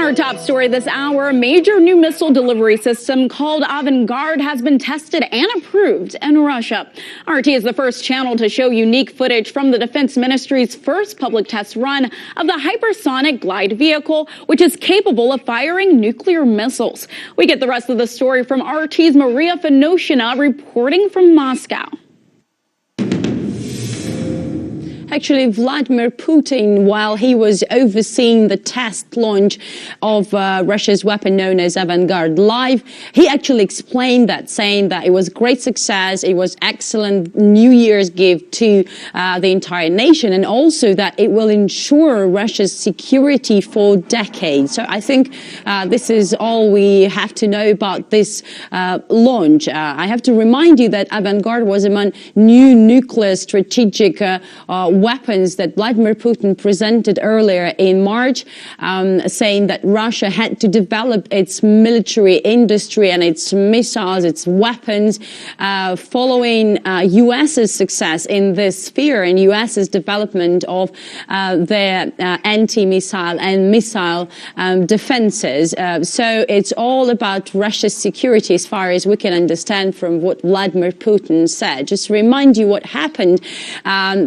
Our top story this hour, a major new missile delivery system called Avangard has been tested and approved in Russia. RT is the first channel to show unique footage from the Defense Ministry's first public test run of the hypersonic glide vehicle, which is capable of firing nuclear missiles. We get the rest of the story from RT's Maria Finoshina reporting from Moscow. Actually, Vladimir Putin, while he was overseeing the test launch of Russia's weapon known as Avangard live, he actually explained that, saying that it was great success, it was excellent New Year's gift to the entire nation, and also that it will ensure Russia's security for decades. So I think this is all we have to know about this launch. I have to remind you that Avangard was among new nuclear strategic weapons that Vladimir Putin presented earlier in March, saying that Russia had to develop its military industry and its missiles, its weapons, following U.S.'s success in this sphere and U.S.'s development of their anti-missile and missile defenses. So it's all about Russia's security as far as we can understand from what Vladimir Putin said. Just to remind you what happened,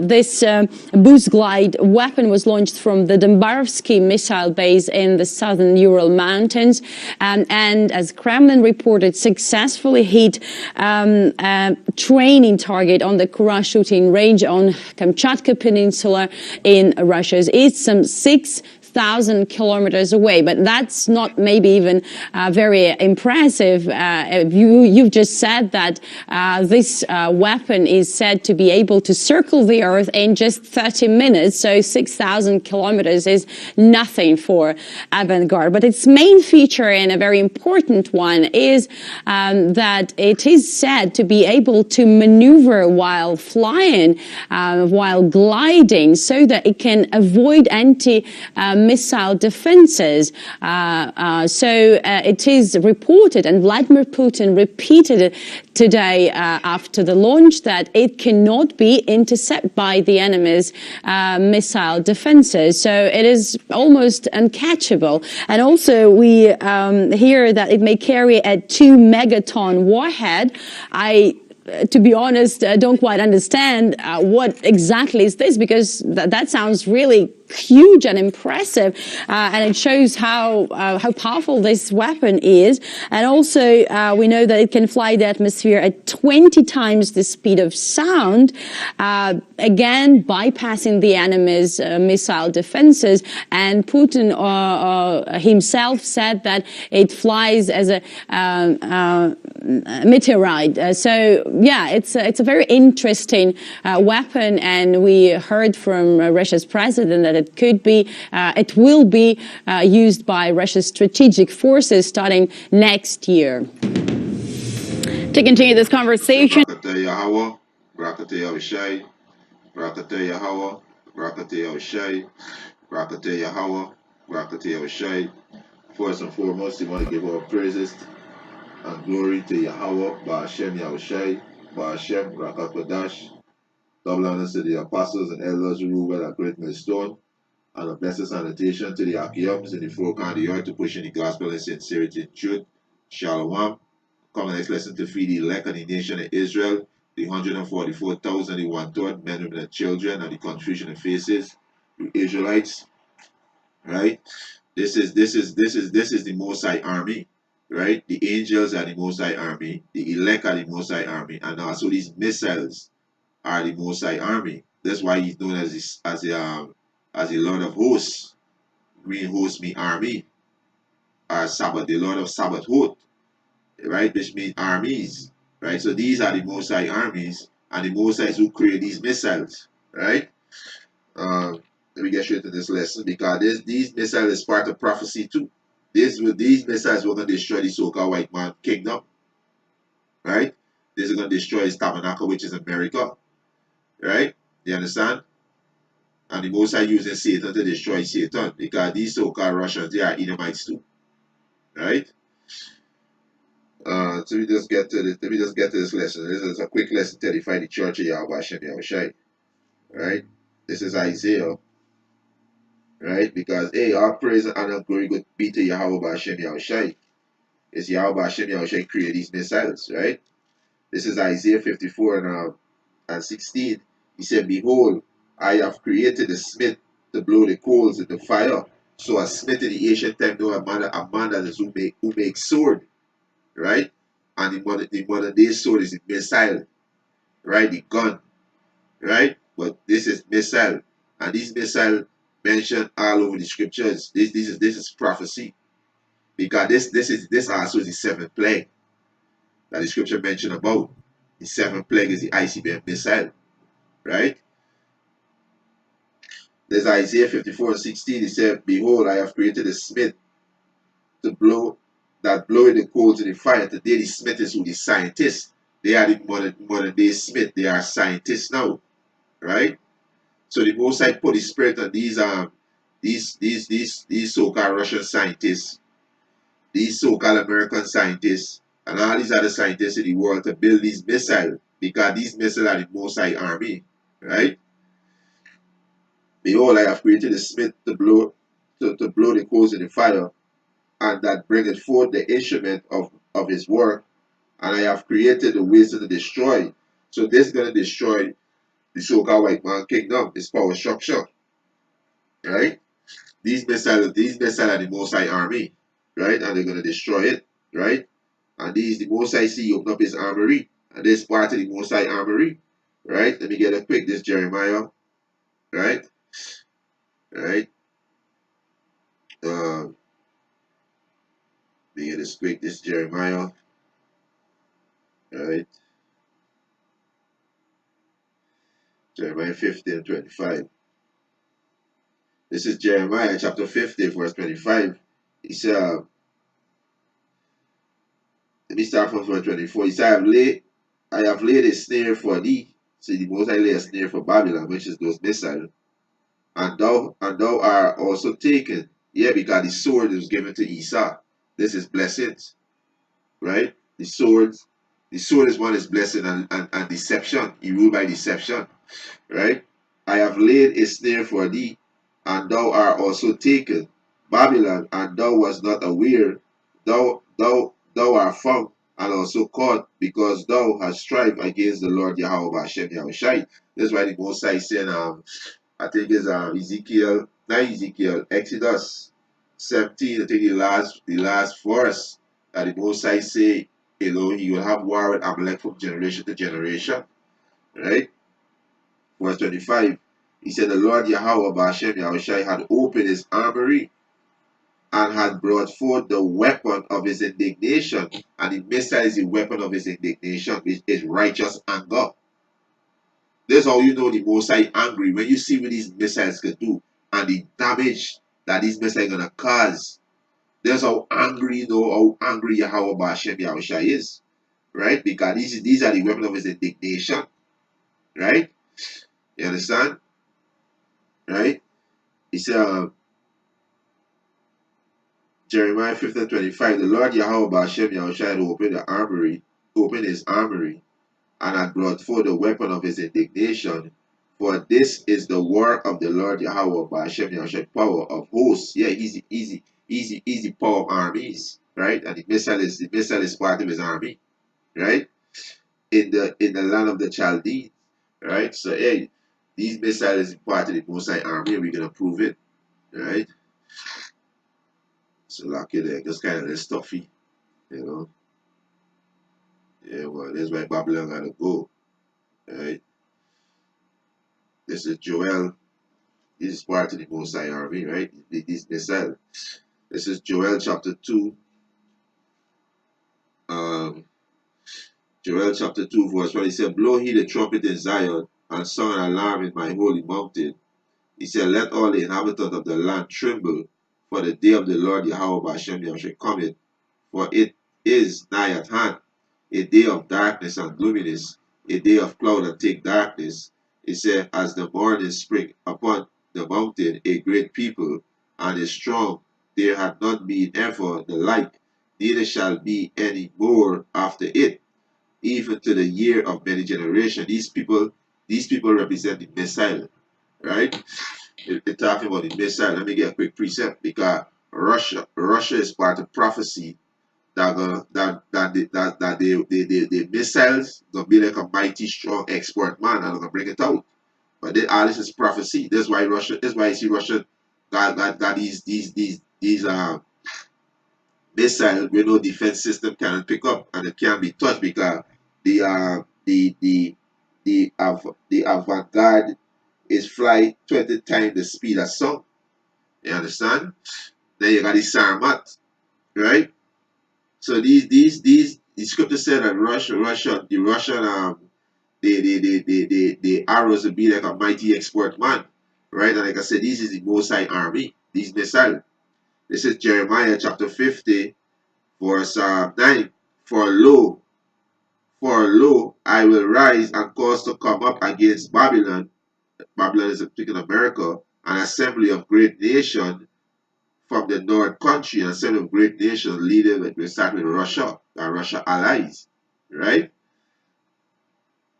this boost glide weapon was launched from the Dombarovsky missile base in the southern Ural Mountains, and as Kremlin reported, successfully hit a training target on the Kura shooting range on Kamchatka Peninsula in Russia's east, some 6,000 kilometers away. But that's not maybe even very impressive. You've just said that this weapon is said to be able to circle the Earth in just 30 minutes. So 6,000 kilometers is nothing for Avangard. But its main feature, and a very important one, is that it is said to be able to maneuver while flying, while gliding, so that it can avoid missile defenses. So it is reported, and Vladimir Putin repeated it today after the launch, that it cannot be intercepted by the enemy's missile defenses. So it is almost uncatchable. And also we hear that it may carry a 2-megaton warhead. To be honest, don't quite understand what exactly is this, because that sounds really huge and impressive, and it shows how powerful this weapon is. And also, we know that it can fly the atmosphere at 20 times the speed of sound, again bypassing the enemy's missile defenses. And Putin himself said that it flies as a meteorite. So yeah, it's a very interesting weapon, and we heard from Russia's president that it will be used by Russia's strategic forces starting next year. To continue this conversation. First and foremost, we want to give our praises and glory to Yahweh, Ba'ashem Yahushai, Ba'ashem Rakakodash. Double honors to the apostles and elders who rule at Great Millstone, and a blessed salutation to the Akiums in the four corners of the earth to push in the gospel in sincerity and truth. Shalom. Come the next lesson to feed the elect of the nation of Israel, the 144,000, the one-third, men, women, and children, and the confusion of faces, the Israelites. Right? This is the Most High army. Right? The angels are the Most High army, the elect are the Most High army, and also these missiles are the Most High army. That's why he's known as the Lord of Hosts. Green host mean army. Sabbath, the Lord of Sabbath host, right? Which means armies, right? So these are the Most High armies, and the Most High who create these missiles, right? Let me get straight to this lesson, because these missiles is part of prophecy too. These missiles were going to destroy the so-called white man kingdom, right? These are going to destroy his tabernacle, which is America, right? You understand? And the Most High using Satan to destroy Satan, because these so-called Russians, they are Edomites too, right? So let me just get to this lesson. This is a quick lesson to edify the church of Yahweh Hashem Yahushai, right? This is Isaiah right? Because hey, all praise and honor glory good be to Yahweh Bashem Yahushai. It's Yahweh Bashem Yahushai created these missiles, right? This is Isaiah 54 and 16. He said, behold, I have created a smith to blow the coals in the fire. So a smith in the ancient time, know a man that is who makes sword, right? And the modern day sword is a missile, right? The gun, right? But this is missile. And these missile mentioned all over the scriptures. This is prophecy. Because this also is the seventh plague that the scripture mentioned about. The seventh plague is the ICBM missile, right? There's Isaiah 54 and 16. He said, behold, I have created a smith to blow that blowing the coals in the fire. Today the smith is who the scientists. They are the modern day smith. They are scientists now, right? So the Most High put the spirit on these so-called Russian scientists, these so-called American scientists, and all these other scientists in the world to build these missiles because these missiles are the Most High army, right? Behold, I have created a smith to blow the coals in the fire, and that bringeth forth the instrument of his work, and I have created the wisdom to destroy. So this is gonna destroy the so-called white man kingdom, its power structure, right? These missiles are the Most High army, right? And they're gonna destroy it, right? And these the Most High see open up his armory, and this part of the Most High armory, right? Let me get a quick. This Jeremiah, right? Right. Let me get this quick. This Jeremiah, right? Jeremiah 50 and 25. This is Jeremiah chapter 50, verse 25. He said, let me start from verse 24. He said, I have laid a snare for thee. See, the Most High lay a snare for Babylon, which is those missiles. And thou art also taken. Yeah, because the sword is given to Esau. This is blessings, right? The sword is one is blessing and deception. He ruled by deception, right? I have laid a snare for thee, and thou art also taken. Babylon, and thou wast not aware. Thou art found and also caught, because thou hast strived against the Lord Yahweh Hashem Yahushai. That's why the Most High said, I think it's Ezekiel, not Ezekiel, Exodus 17, I think the last verse, that the Most High say, he will have war with Amalek from generation to generation, right? Verse 25, he said, the Lord Yahweh Bashem Yahushai had opened his armory and had brought forth the weapon of his indignation. And the missile is the weapon of his indignation, which is righteous anger. This is how you know the Most High angry. When you see what these missiles can do and the damage that these missiles are going to cause. That's how angry, how angry Yahweh Bashem Yahushai is. Right? Because these are the weapon of his indignation. Right? You understand? Right? He said, Jeremiah 15:25, the Lord Yahweh Bashem Yahushua had opened his armory, and had brought forth the weapon of his indignation. For this is the word of the Lord Yahweh Bashem Yahushua, power of hosts. Yeah, easy power of armies, right? And the missile is part of his army, right? In the land of the Chaldees, right? So hey, these missiles is part of the Most High army, and we're gonna prove it, right? So lucky there, just kind of less stuffy, you know. Yeah, well, that's why Babylon gotta go. Right? This is Joel. This is part of the Most High army, right? This missile. This is Joel chapter 2. Um, Joel chapter 2, verse 1. He said, blow he the trumpet in Zion, and sound an alarm in my holy mountain. He said, let all the inhabitants of the land tremble, for the day of the Lord Yahweh Hashem Yahweh cometh, for it is nigh at hand, a day of darkness and gloominess, a day of cloud and thick darkness. It said, as the morning spring upon the mountain, a great people, and is strong, there hath not been ever the like, neither shall be any more after it, even to the year of many generations. These people represent the Messiah, right? They're talking about the missile. Let me get a quick precept because Russia is part of prophecy that gonna that the missiles gonna be like a mighty strong export man and gonna bring it out. But then all this is prophecy. That's why Russia. That's why you see Russia got these missile where no defense system can pick up and it can't be touched because the uh the the the avant-garde is fly 20 times the speed of sound. You understand? Then you got the Sarmat, right? So these the scripture said that the Russian the arrows will be like a mighty export man, right? And like I said, this is the Most High army. These missiles. This is Jeremiah chapter 50, verse 9. For lo, for lo, I will rise and cause to come up against Babylon. Babylon is speaking of America, an assembly of great nations from the north country, an assembly of great nations leading with we start with Russia and Russia allies, right?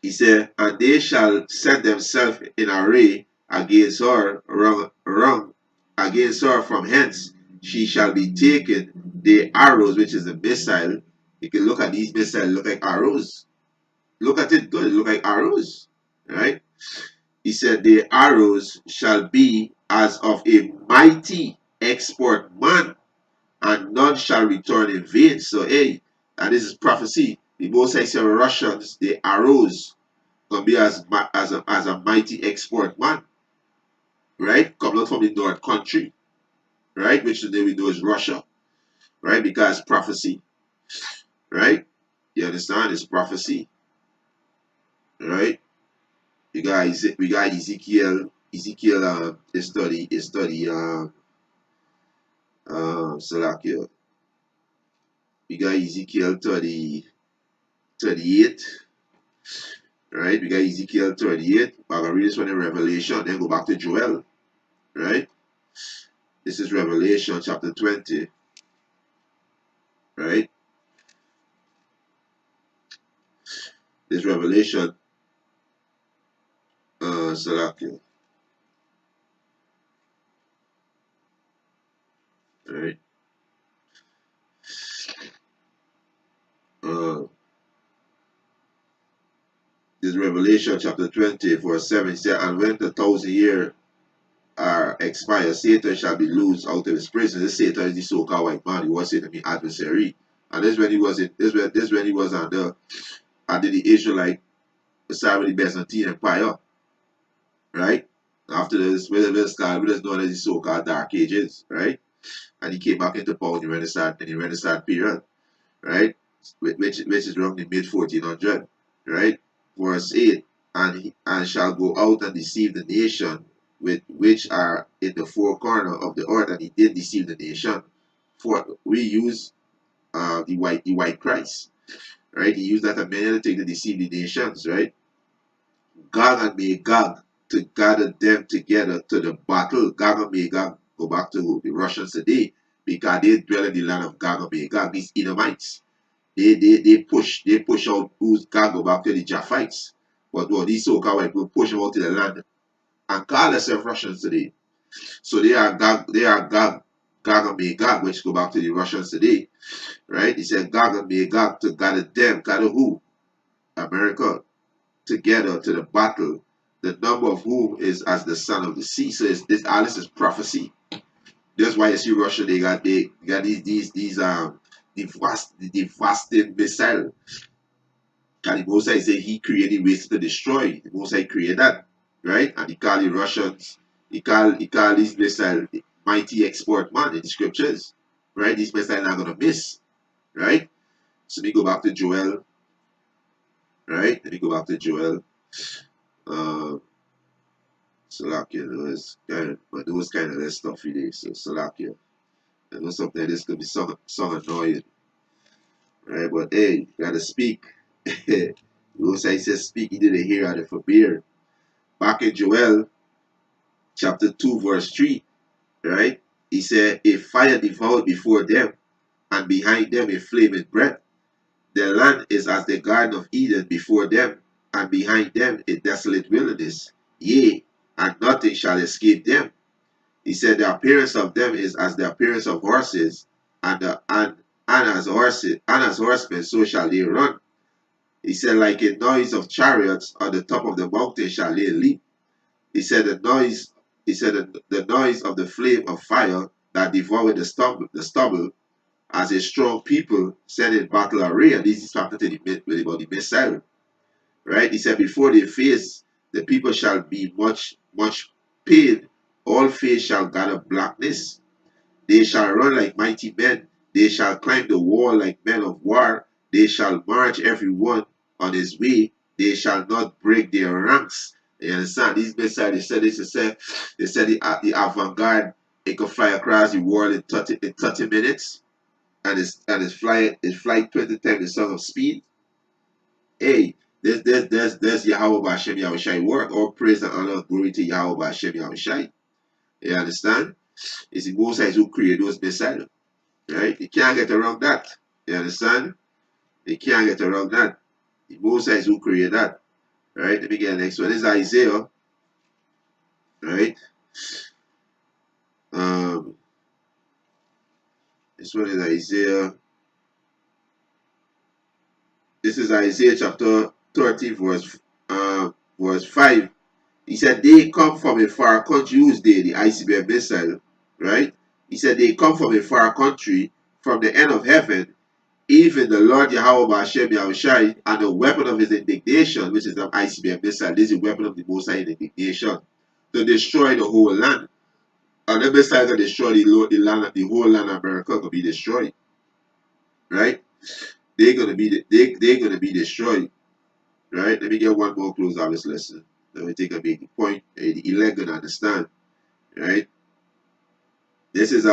He said, and they shall set themselves in array against her, wrong against her from hence. She shall be taken. The arrows, which is a missile, you can look at these missiles, look like arrows. Look at it good, look like arrows, right? He said, the arrows shall be as of a mighty export man, and none shall return in vain. So, hey, and this is prophecy. The Most High said, Russians, the arrows gonna be as a mighty export man, right? Coming out from the north country, right? Which today we know is Russia, right? Because prophecy, right? You understand? It's prophecy, right? We got Ezekiel. Ezekiel study Salakia. We got Ezekiel 38, right? We got Ezekiel 38. I'm gonna read this one in Revelation, then go back to Joel, right? This is Revelation chapter 20, right? This Revelation, Salakia, right? Uh, this Revelation chapter 20, verse 7 says, and when the 1,000 years are expired, Satan shall be loosed out of his prison. This Satan is the so-called white man. He was Satan, the adversary. And this when he was in this when he was under the Israelite side with the Byzantine Empire, right? After this, with this known as the so-called Dark Ages, right? And he came back into power in the Renaissance period, right? Which is around the mid 1400, right? Verse 8, and shall go out and deceive the nation with which are in the four corner of the earth, and he did deceive the nation. For we use the white Christ, right? He used that as many other things to deceive the nations, right? Gog and Magog to gather them together to the battle. Gog and Magog go back to the Russians today because they dwell in the land of Gog and Magog. These Edomites, they push out who's Gog go back to the Japhites. But well, these so-called white people push them out to the land and call themselves Russians today. So Gog and Magog, which go back to the Russians today, right? He said Gog and Magog to gather who? America together to the battle, the number of whom is as the sand of the sea. So all this is prophecy. That's why you see Russia, they got devastating missile. And the Most High say he created ways to destroy. The Most High created that, right? And he called the Russians, he called these missile mighty export man in the scriptures, right? These missiles not gonna miss, right? So let me go back to Joel, right? Let me go back to Joel. Salakia, but those kind of that stuff it is. So Salakia. I know something like this could be so annoying. Right? But hey, you gotta speak. Most I says speak, he didn't hear how to forbear. Back in Joel chapter 2, verse 3, right? He said, a fire devoured before them, and behind them a flaming breath. Their land is as the Garden of Eden before them, and behind them a desolate wilderness. Yea, and nothing shall escape them. He said the appearance of them is as the appearance of horses, and as horses and as horsemen, so shall they run. He said, like a noise of chariots on the top of the mountain shall they leap. He said the noise of the flame of fire that devoured the stubble as a strong people set in battle array. And this is talking to about the missile. Right? He said, before they face, the people shall be much, much pain. All face shall gather blackness. They shall run like mighty men. They shall climb the wall like men of war. They shall march every one on his way. They shall not break their ranks. You understand? These missiles, they said the avant-garde, it could fly across the world in 30 minutes, and it's fly 20 times the sound of speed. Hey, there's Yahweh Bashem Yahushai work. All praise and honor and glory to Yahweh Bashem Yahushai. You understand? It's the Most High who created those missiles. Right? You can't get around that. You understand? You can't get around that. The Most High who created that. Right? Let me get the next one. This is Isaiah. Right? Um, this one is Isaiah. This is Isaiah chapter 30, verse 5. He said, they come from a far country. Who's they? The ICBM missile. Right? He said, they come from a far country, from the end of heaven, even the Lord Yahweh Hashem Yahushai, and the weapon of his indignation, which is the ICBM missile. This is the weapon of the Most High indignation, to destroy the whole land. And the missile to destroy the whole land of America will be destroyed. Right? They're gonna be destroyed. Right? Let me get one more close out this lesson. Let me take a big point. The elect gonna understand. Right? This is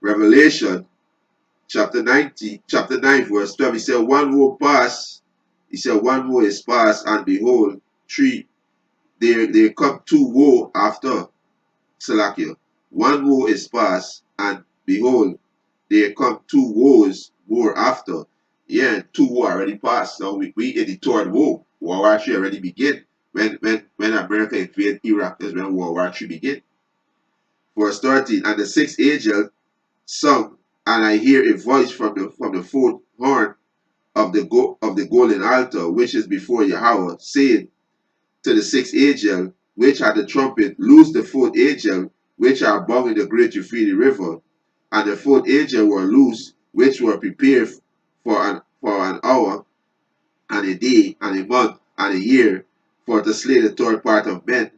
Revelation chapter 9, verse 12. He said, one will pass. He said, one woe is past, and behold, three, there come two woe after. Salakia. One woe is past, and behold, there come two woes more after. Yeah, two woe already passed. Now we in the third woe. World War III already begin. When America invaded Iraq, is when World War III begin. Verse 13, and the sixth angel sung, and I hear a voice from the fourth horn of the golden altar, which is before Yahweh, saying to the sixth angel, which had the trumpet, loose the fourth angel, which are bound in the great Euphrates river. And the fourth angel were loose, which were prepared for an hour, and a day, and a month, and a year, for to slay the third part of men.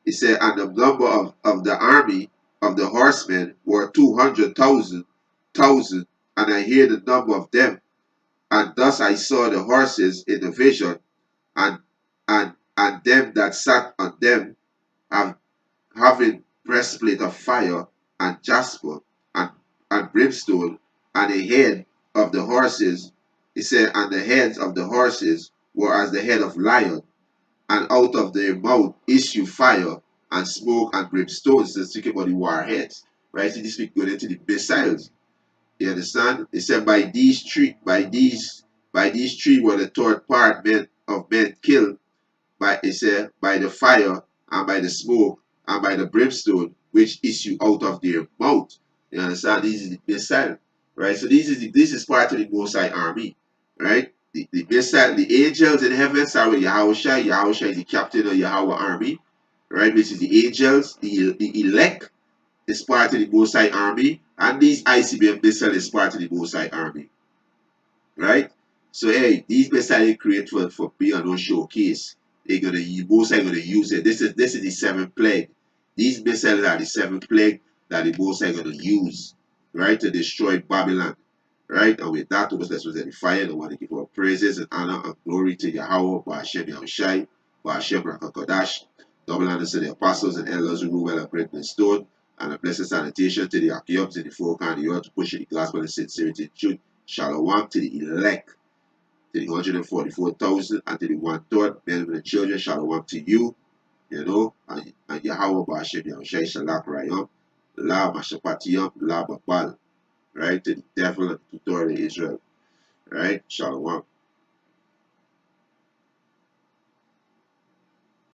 He said, and the number of the army of the horsemen were 200,000, and I hear the number of them. And thus I saw the horses in the vision, and them that sat on them, having breastplate of fire, and jasper, and brimstone, and a head of the horses. He said, and the heads of the horses were as the head of lion, and out of their mouth issue fire, and smoke, and brimstone. So speaking about the warheads. Right? So this week going into the missiles. You understand? He said, by these three were the third part of men killed, he said, by the fire, and by the smoke, and by the brimstone which issue out of their mouth. You understand? This is the missile. Right? So this is part of the Most High army. Right? The missile, the angels in heaven are with Yahushua. Yahushua is the captain of Yahweh army. Right? Which is the angels, the elect is part of the Most High army, and these ICBM missiles is part of the Most High army. Right? So hey, these missiles they create for being on showcase. They're gonna use, Most High gonna use it. This is the seventh plague. These missiles are the seventh plague that the Most High gonna use, right, to destroy Babylon. Right? And with that, let's edify it. I want to give our praises and honor and glory to Yahweh, Ba'ashem Yahushai, Ba'ashem Rakakodash. Double honor to the apostles and elders who rule well and break the stone, and a blessed sanitation to the Akiobs in the four corners of the earth to push the gospel and sincerity and truth. Shalom to the elect, to the 144,000, and to the one-third, men, women, and children. Shalom to you, and Yahweh Ba'ashem Yahushai Shalak Rayam, La Mashapatiyam, La Babal, right, to the devil and to the authority of Israel, right? Shalom.